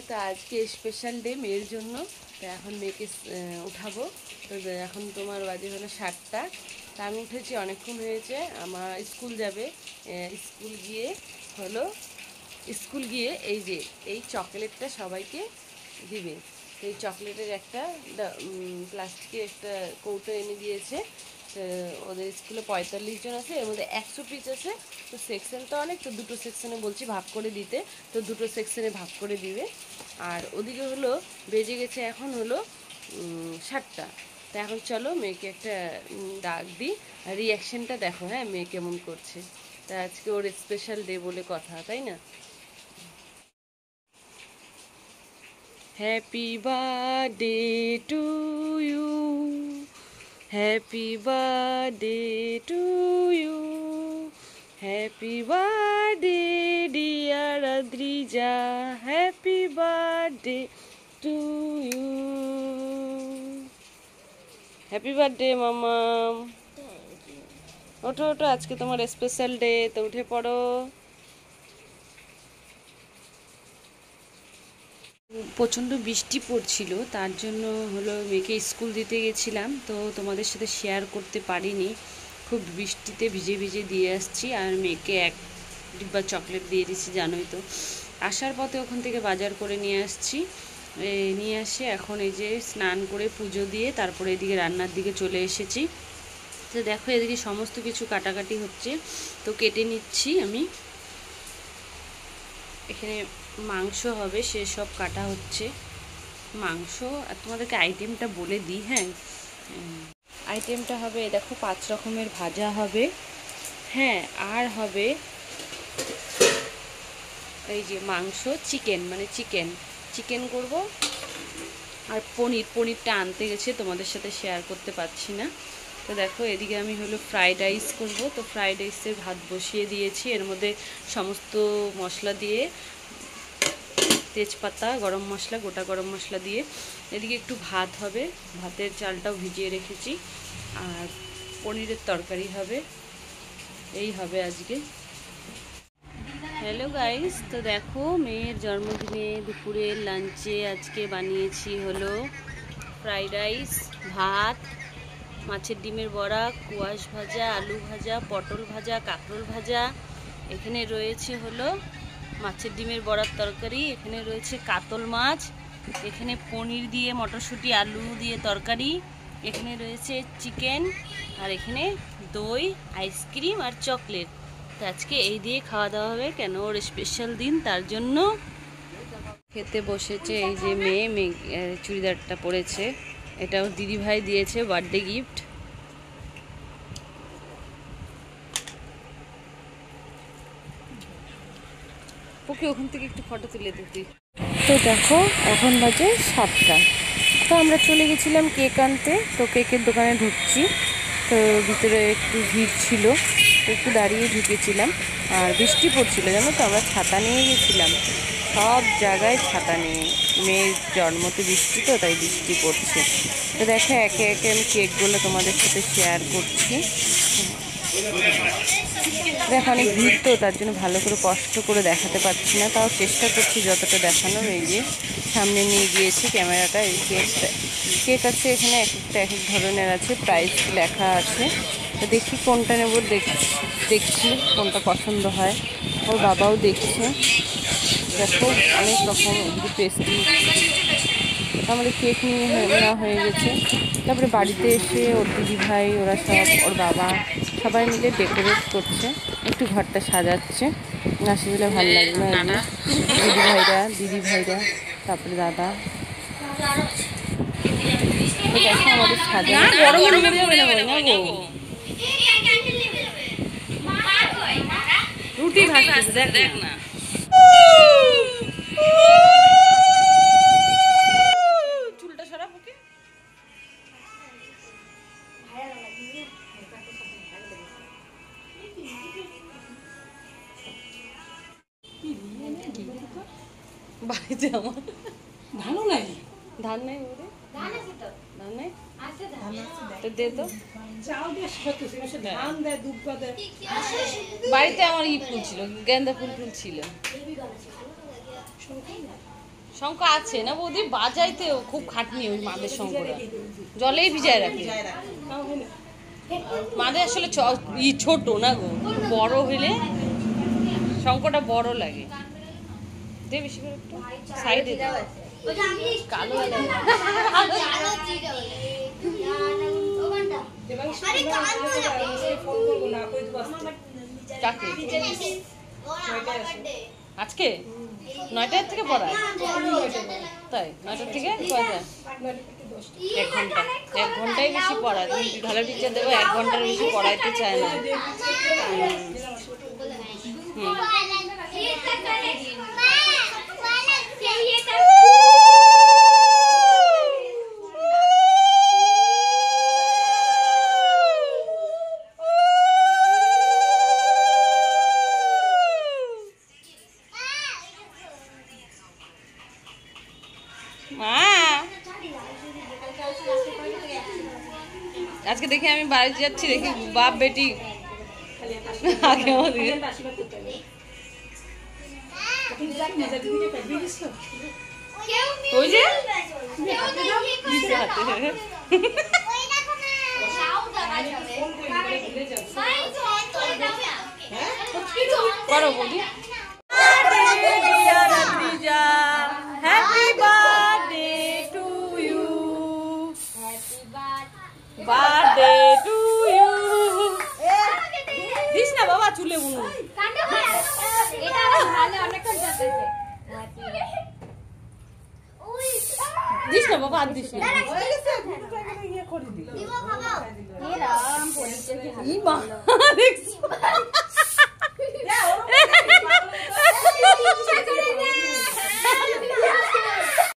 তো আজকে special day মেয়ের জন্য। তো এখন মেয়েকে উঠাবো। তো এখন তোমার বাজে হলো 7টা। তা আমি উঠেছি, অনেকক্ষণ হয়েছে। আমার স্কুল যাবে, স্কুল গিয়ে এই যে এই চকলেটটা সবাইকে দিবে। তো এই চকলেটের একটা প্লাস্টিকের একটা কৌটো এনে দিয়েছে। ওদের স্কুলে 45 জন আছে, এর মধ্যে 100 পিস আছে। তো সেকশনটা অনেক, তো দুটো সেকশনে বলছি ভাগ করে দিতে। তো দুটো সেকশনে ভাগ করে দিবে। আর ওদিকে হলো বেজে গেছে, এখন হলো 7টা। তো এখন চলো মেয়েকে একটা ডাক দিই। আর রিয়াকশানটা দেখো, হ্যাঁ মেয়ে কেমন করছে। তা আজকে ওর স্পেশাল ডে বলে কথা, তাই না? Happy birthday to you, happy birthday to you, happy birthday dear Adrija, happy birthday to you, happy birthday Mamam. ওঠো ওঠো, আজকে তোমার স্পেশাল ডে, তো উঠে পড়ো। প্রচণ্ড বৃষ্টি পড়ছিল, তার জন্য হলো মেয়েকে স্কুল দিতে গেছিলাম, তো তোমাদের সাথে শেয়ার করতে পারিনি। খুব বৃষ্টিতে ভিজে ভিজে দিয়ে আসছি, আর মেয়েকে এক ডিব্বা চকলেট দিয়ে দিচ্ছি, জানোই তো। আসার পথে ওখান থেকে বাজার করে নিয়ে আসছি, নিয়ে আসে এখন এই যে স্নান করে পুজো দিয়ে তারপরে এদিকে রান্নার দিকে চলে এসেছি। তো দেখো এদিকে সমস্ত কিছু কাটাকাটি হচ্ছে, তো কেটে নিচ্ছি আমি। এখানে মাংস হবে, সেসব কাটা হচ্ছে মাংস। আর তোমাদেরকে আইটেমটা বলে দিই, হ্যাঁ আইটেমটা হবে দেখো 5 রকমের ভাজা হবে, হ্যাঁ আর হবে এই যে মাংস, চিকেন মানে চিকেন করব। আর পনিরটা আনতে গেছে, তোমাদের সাথে শেয়ার করতে পারছি না। তো দেখো এদিকে আমি হলো ফ্রাইড রাইস করব। তো ফ্রাইড রাইসের ভাত বসিয়ে দিয়েছি, এর মধ্যে সমস্ত মশলা দিয়ে, তেজপাতা, গরম মশলা, গোটা গরম মশলা দিয়ে। এদিকে একটু ভাত হবে, ভাতের চালটাও ভিজিয়ে রেখেছি। আর পনিরের তরকারি হবে, এই হবে আজকে। হ্যালো গাইস, তো দেখো মেয়ের জন্মদিনে দুপুরের লাঞ্চে আজকে বানিয়েছি হলো ফ্রাইড রাইস, ভাত, মাছের ডিমের বড়া, কুয়াশ ভাজা, আলু ভাজা, পটল ভাজা, কাঁকরোল ভাজা। এখানে রয়েছে হলো মাছের ডিমের বড়ার তরকারি, এখানে রয়েছে কাতল মাছ, এখানে পনির দিয়ে মটরশুঁটি আলু দিয়ে তরকারি, এখানে রয়েছে চিকেন, আর এখানে দই, আইসক্রিম আর চকলেট। তো আজকে এই দিয়ে খাওয়া দাওয়া হবে, কেন ওর স্পেশাল দিন, তার জন্য। খেতে বসেছে এই যে মেয়ে চুড়িদারটা পরেছে, এটা ওর দিদিভাই দিয়েছে বার্থডে গিফট। ওকে ওখান থেকে একটু ফটো তুলে দিতে। তো দেখো এখন বাজে 7টা। তো আমরা চলে গেছিলাম কেক আনতে, তো কেকের দোকানে ঢুকছি। তো ভিতরে একটু ভিড় ছিল, একটু দাঁড়িয়ে ঢুকেছিলাম। আর বৃষ্টি পড়ছিল, জানো তো, আমরা ছাতা নিয়ে গেছিলাম, সব জায়গায় ছাতা নিয়ে। মেয়ের জন্মতে বৃষ্টি, তো তাই বৃষ্টি পড়ছে। তো দেখো একে একে আমি কেকগুলো তোমাদের সাথে শেয়ার করছি। দেখো অনেক ভিড়, তো তার জন্য ভালো করে কষ্ট করে দেখাতে পারছি না, তাও চেষ্টা করছি যতটা দেখানোর। এই যে সামনে নিয়ে গিয়েছি ক্যামেরাটা। এই কেক আছে এখানে, এক এক ধরনের আছে, প্রাইস লেখা আছে। তো দেখি কোনটা নেব, দেখছি কোনটা পছন্দ হয়। ওর বাবাও দেখছে। দেখো অনেক রকম পেস্ট্রি। আমাদের কেক নিয়ে নেওয়া হয়ে গেছে। তারপরে বাড়িতে এসে ওর দিদিভাই, ওরা সব, ওর বাবা সবাই মিলে ডেকোরেট করছে, একটু ঘরটা সাজাচ্ছে। না সাজলে ভালো লাগবে না। দিদিভাইরা তারপরে দাদা। দেখো আমাদের সাজানো রুটি ভাজতেছে, দেখ না। চুলটা সরা ওকে। বাড়িতে আমার ধান নাই, ধান নাই ওরে, ধান নাই তো দে তো। বাড়িতে আমার ফুল ছিল, গেন্দা ফুল ছিল। শঙ্খ আছে না বৌদি, বাজাইতে খুব খাটনি ওই মাদের শঙ্খটা, জলেই ভিজায় রাখে। মাদের আসলে ছোট না গো, বড় হইলে শঙ্খটা বড় লাগে। দে বেশি করে একটু সাইডে দাও, কালো কাকে আজকে 9টার থেকে পড়ায়, তাই 9টার থেকে 1 ঘন্টাই বেশি পড়ায়। তুমি ভালো টিচার দেবো, 1 ঘন্টার বেশি পড়াইতে চায় না। আজকে দেখি আমি বাড়ি যাচ্ছি, দেখি বাপ বেটি আগে ওই যে করো বলি। Happy birthday to you, birthday to you. দিস না বাবা চুলে বুনু, দিস না বাবা, আর দিস না। দেখছো